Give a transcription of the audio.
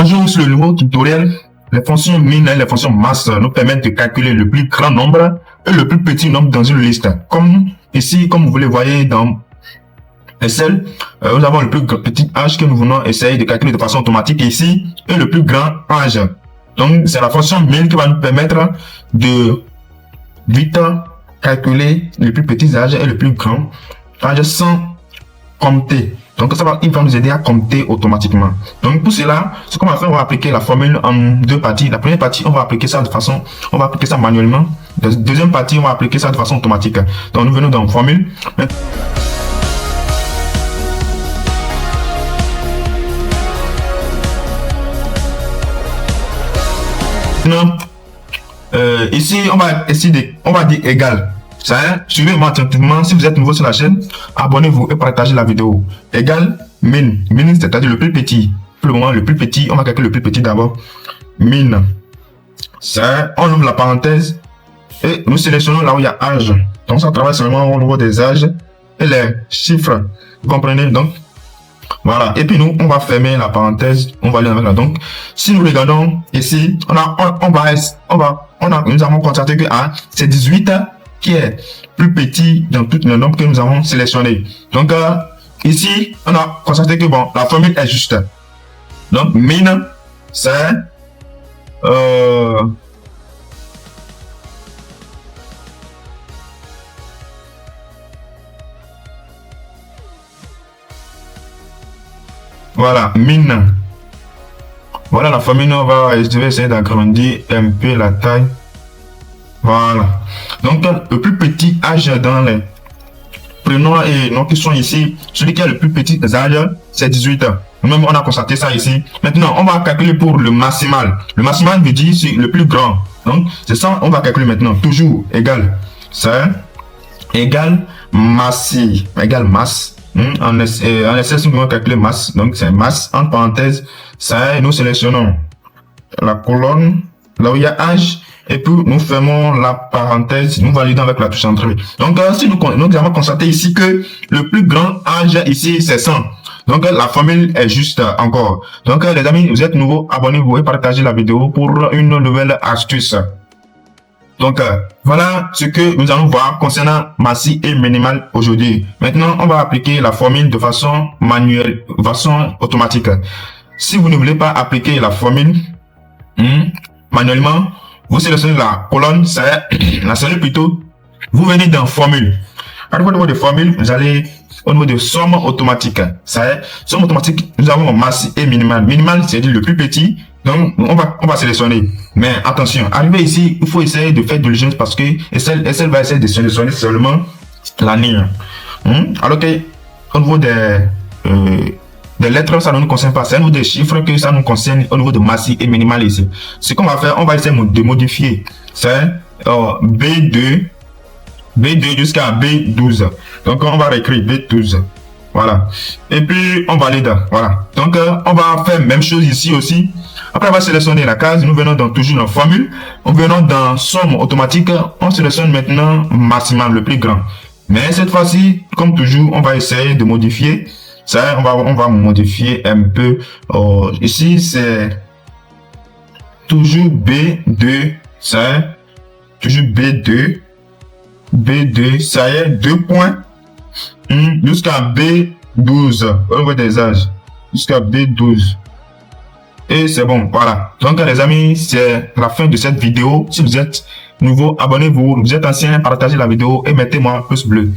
Bonjour, sur le nouveau tutoriel, les fonctions min et les fonctions masse nous permettent de calculer le plus grand nombre et le plus petit nombre dans une liste. Comme ici, comme vous le voyez dans Excel, nous avons le plus petit âge que nous voulons essayer de calculer de façon automatique ici et le plus grand âge. Donc, c'est la fonction min qui va nous permettre de vite calculer les plus petits âges et le plus grand âge sans compter. Donc il va nous aider à compter automatiquement. Donc pour cela, ce qu'on va faire, on va appliquer la formule en deux parties. La première partie, on va appliquer ça manuellement. La deuxième partie, on va appliquer ça de façon automatique. Donc nous venons dans formule. Maintenant, ici, on va dire égal. Suivez-moi attentivement. Si vous êtes nouveau sur la chaîne, abonnez-vous et partagez la vidéo. Égal min. Min, c'est-à-dire le plus petit. Pour le moment, le plus petit, on va calculer le plus petit d'abord. Min. On ouvre la parenthèse et nous sélectionnons là où il y a âge. Donc, ça travaille seulement au niveau des âges et les chiffres. Vous comprenez? Donc, voilà. Et puis, nous, on va fermer la parenthèse. On va aller avec là. Donc, si nous regardons ici, nous avons constaté que c'est 18 qui est plus petit dans tout le nombre que nous avons sélectionné. Donc ici, on a constaté que bon, la formule est juste. Donc min, c'est voilà, min. Voilà la formule. Je vais essayer d'agrandir un peu la taille. Voilà. Donc, le plus petit âge dans les prénoms et noms qui sont ici, celui qui a le plus petit âge, c'est 18 ans. Nous-mêmes, on a constaté ça ici. Maintenant, on va calculer pour le maximal. Le maximal veut dire c'est le plus grand. Donc, c'est ça, on va calculer maintenant. Toujours égal. C'est égal massi. Égal masse. En essai, si nous voulons calculer masse, donc c'est masse, entre parenthèses, ça, nous sélectionnons la colonne, là où il y a âge. Et puis, nous fermons la parenthèse, nous validons avec la touche entrée. Donc, si nous avons constaté ici que le plus grand âge ici, c'est 100. Donc, la formule est juste encore. Donc, les amis, vous êtes nouveaux, abonnez-vous et partagez la vidéo pour une nouvelle astuce. Donc, voilà ce que nous allons voir concernant massi et minimal aujourd'hui. Maintenant, on va appliquer la formule de façon manuelle, de façon automatique. Si vous ne voulez pas appliquer la formule manuellement, vous sélectionnez la colonne, la série plutôt, vous venez dans formule. Au niveau de formule, vous allez au niveau de somme automatique. Somme automatique, nous avons masse et minimal. Minimal, c'est le plus petit, donc on va sélectionner. Mais attention, arrivé ici, il faut essayer de faire diligence parce que Excel va essayer de sélectionner seulement la ligne. Alors que au niveau des lettres, ça ne nous concerne pas. C'est au niveau des chiffres que ça nous concerne au niveau de massi et minimal ici. Ce qu'on va faire, on va essayer de modifier. C'est B2 jusqu'à B12. Donc, on va réécrire B12. Voilà. Et puis, on valide. Voilà. Donc, on va faire la même chose ici aussi. Après, on va sélectionner la case. Nous venons dans toujours dans formule. On venons dans somme automatique. On sélectionne maintenant maximal, le plus grand. Mais cette fois-ci, comme toujours, on va essayer de modifier. Ça, on va modifier un peu. Ici, c'est toujours B2. Ça, toujours B2. B2, ça y est, 2 points. Jusqu'à B12. Au niveau des âges. Jusqu'à B12. Et c'est bon, voilà. Donc, les amis, c'est la fin de cette vidéo. Si vous êtes nouveau, abonnez-vous. Vous êtes ancien, partagez la vidéo et mettez-moi un pouce bleu.